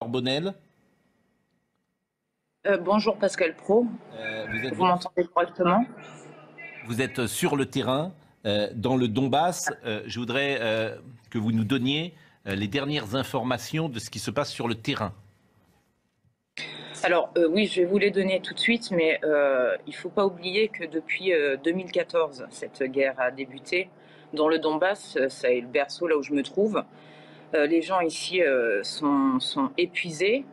Bonnel. Bonjour Pascal Pro, vous m'entendez correctement? Vous êtes sur le terrain, dans le Donbass. Je voudrais que vous nous donniez les dernières informations de ce qui se passe sur le terrain. Alors oui, je vais vous les donner tout de suite, mais il ne faut pas oublier que depuis 2014, cette guerre a débuté. Dans le Donbass, ça est le berceau là où je me trouve. Les gens ici sont épuisés.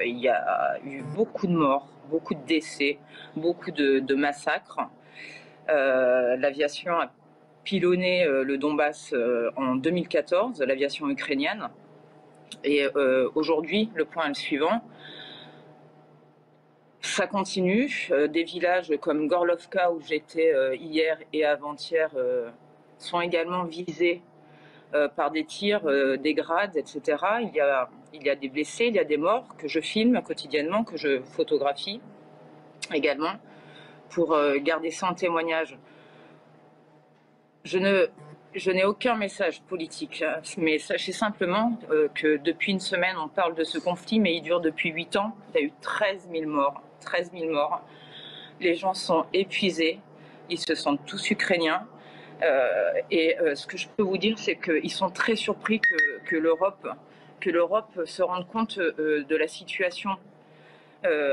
Il y a eu beaucoup de morts, beaucoup de décès, beaucoup de massacres. L'aviation a pilonné le Donbass en 2014, l'aviation ukrainienne. Et aujourd'hui, le point est le suivant. Ça continue. Des villages comme Gorlovka, où j'étais hier et avant-hier, sont également visés par des tirs, des grades, etc. Il y a des blessés, il y a des morts que je filme quotidiennement, que je photographie également, pour garder ça en témoignage. Je n'ai aucun message politique, mais sachez simplement que depuis une semaine, on parle de ce conflit, mais il dure depuis 8 ans. Il y a eu 13 000 morts. 13 000 morts. Les gens sont épuisés, ils se sentent tous ukrainiens. Et ce que je peux vous dire, c'est qu'ils sont très surpris que l'Europe se rende compte de la situation.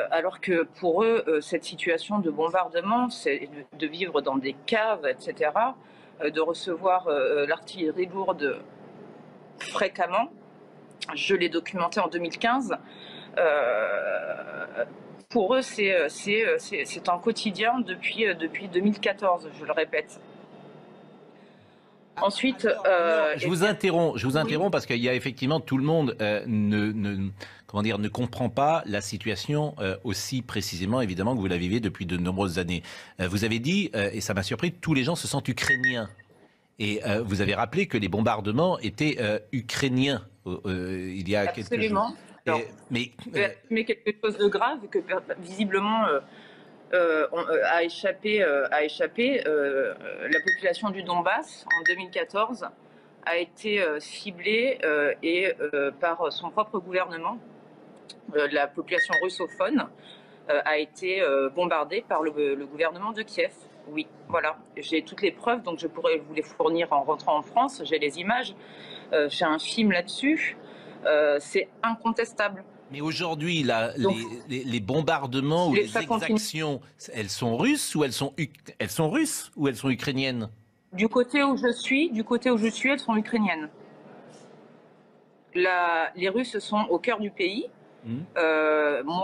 Alors que pour eux, cette situation de bombardement, c'est de vivre dans des caves, etc., de recevoir l'artillerie lourde fréquemment. Je l'ai documenté en 2015. Pour eux, c'est un quotidien depuis 2014, je le répète. Ensuite, je vous interromps parce qu'il y a effectivement tout le monde ne comprend pas la situation aussi précisément, évidemment, que vous la vivez depuis de nombreuses années. Vous avez dit, et ça m'a surpris, tous les gens se sentent ukrainiens. Et vous avez rappelé que les bombardements étaient ukrainiens il y a quelques jours. Absolument. Mais quelque chose de grave que visiblement a échappé. La population du Donbass en 2014 a été ciblée par son propre gouvernement. La population russophone a été bombardée par le gouvernement de Kiev. Oui, voilà. J'ai toutes les preuves, donc je pourrais vous les fournir en rentrant en France. J'ai les images. J'ai un film là-dessus. C'est incontestable. Mais aujourd'hui, les bombardements ou les exactions, elles sont russes ou elles sont ukrainiennes? Du côté où je suis, elles sont ukrainiennes. Les Russes sont au cœur du pays.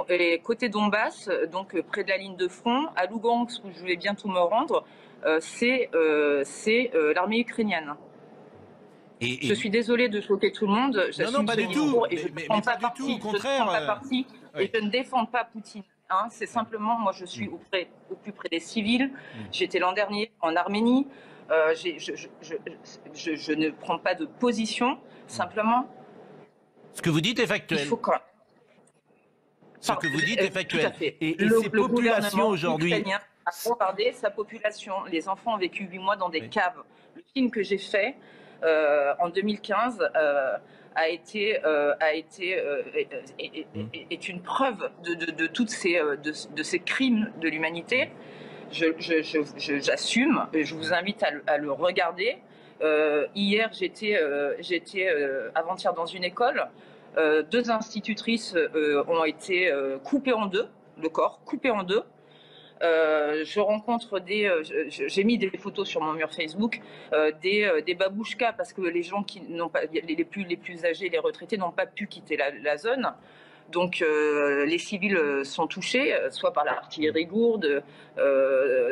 Et côté Donbass, donc près de la ligne de front, à Lugansk, où je vais bientôt me rendre, c'est l'armée ukrainienne. Je suis désolée de choquer tout le monde. Non, pas du tout. Au contraire. Et je ne défends pas Poutine. Hein. C'est simplement, moi, je suis au plus près des civils. J'étais l'an dernier en Arménie. Je ne prends pas de position. Simplement. Ce que vous dites est factuel. Il faut quand... Ce que vous dites est factuel. Et ces populations aujourd'hui a bombardé sa population. Les enfants ont vécu 8 mois dans des caves. Le film que j'ai fait en 2015 est une preuve de toutes ces crimes de l'humanité. J'assume, je vous invite à le regarder. Hier, j'étais avant-hier dans une école. 2 institutrices ont été coupées en deux, le corps coupé en deux. Je rencontre j'ai mis des photos sur mon mur Facebook, des babouchkas, parce que les gens qui n'ont pas, les plus âgés, les retraités n'ont pas pu quitter la zone. Donc les civils sont touchés, soit par l'artillerie lourde,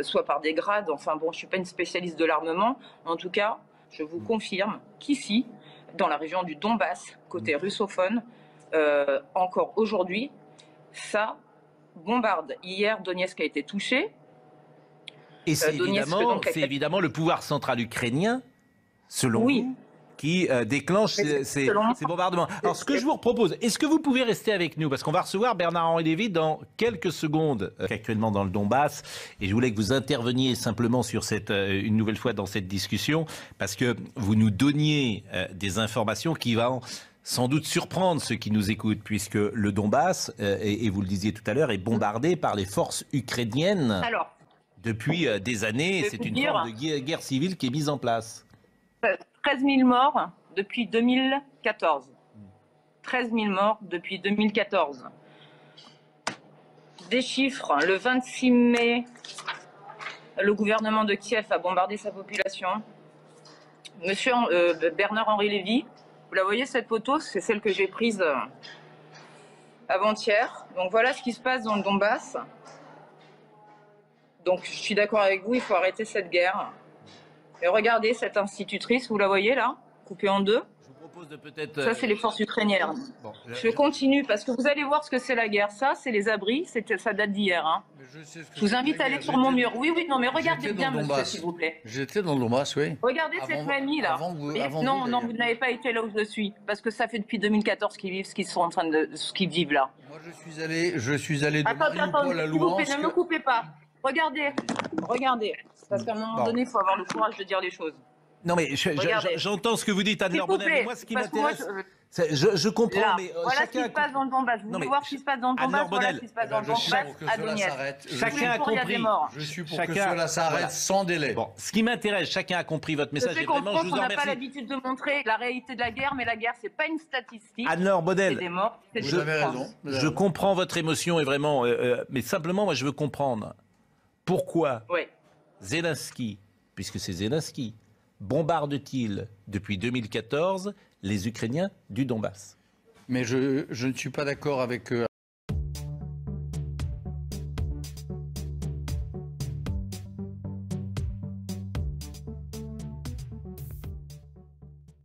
soit par des grades. Enfin bon, je suis pas une spécialiste de l'armement. En tout cas, je vous confirme qu'ici, dans la région du Donbass, côté russophone, encore aujourd'hui, ça bombarde. Hier, Donetsk a été touché. Et c'est évidemment le pouvoir central ukrainien, selon vous, qui déclenche ces bombardements. Alors, ce que je vous propose, est-ce que vous pouvez rester avec nous? Parce qu'on va recevoir Bernard-Henri Lévy dans quelques secondes, actuellement dans le Donbass. Et je voulais que vous interveniez simplement sur une nouvelle fois dans cette discussion, parce que vous nous donniez des informations qui vont sans doute surprendre ceux qui nous écoutent, puisque le Donbass, et vous le disiez tout à l'heure, est bombardé par les forces ukrainiennes Alors, depuis des années. je C'est vais une vous dire, forme de guerre civile qui est mise en place. 13 000 morts depuis 2014. 13 000 morts depuis 2014. Des chiffres, le 26 mai, le gouvernement de Kiev a bombardé sa population. Monsieur Bernard-Henri Lévy, vous la voyez cette photo, c'est celle que j'ai prise avant-hier. Donc voilà ce qui se passe dans le Donbass. Donc je suis d'accord avec vous, il faut arrêter cette guerre. Et regardez cette institutrice, vous la voyez là, coupée en deux. Je vous propose de peut-être... Ça, c'est les forces ukrainiennes. Bon, je continue parce que vous allez voir ce que c'est la guerre. Ça, c'est les abris, ça date d'hier. Hein. Je vous invite à aller sur mon mur. Oui, oui, non, mais regardez bien, monsieur, s'il vous plaît. J'étais dans le Donbass, oui. Regardez cette famille là. Non, non, vous n'avez pas été là où je suis, parce que ça fait depuis 2014 qu'ils vivent ce qu'ils vivent là. Moi, je suis allé de Mariupol à Louhansk. Ne me coupez pas. Regardez, parce qu'à un moment donné, il faut avoir le courage de dire les choses. Non mais j'entends ce que vous dites, Anne-Laure Bonnel, mais moi ce qui m'intéresse, je comprends, là, mais voilà ce qui se passe dans le Donbass. Vous voulez voir ce qui se passe dans le Donbass, voilà ce qui se passe dans le Donbass à Donetsk. Chacun a compris. Je suis pour que cela s'arrête sans délai. Bon, ce qui m'intéresse, chacun a compris votre message. Je comprends qu'on n'a pas l'habitude de montrer la réalité de la guerre, mais la guerre, c'est pas une statistique. Anne-Laure Bonnel, c'est des morts, c'est des vous avez raison. Je comprends votre émotion et vraiment, mais simplement, moi, je veux comprendre pourquoi Zelensky, puisque c'est Zelensky, bombarde-t-il depuis 2014 les Ukrainiens du Donbass? Mais je ne suis pas d'accord avec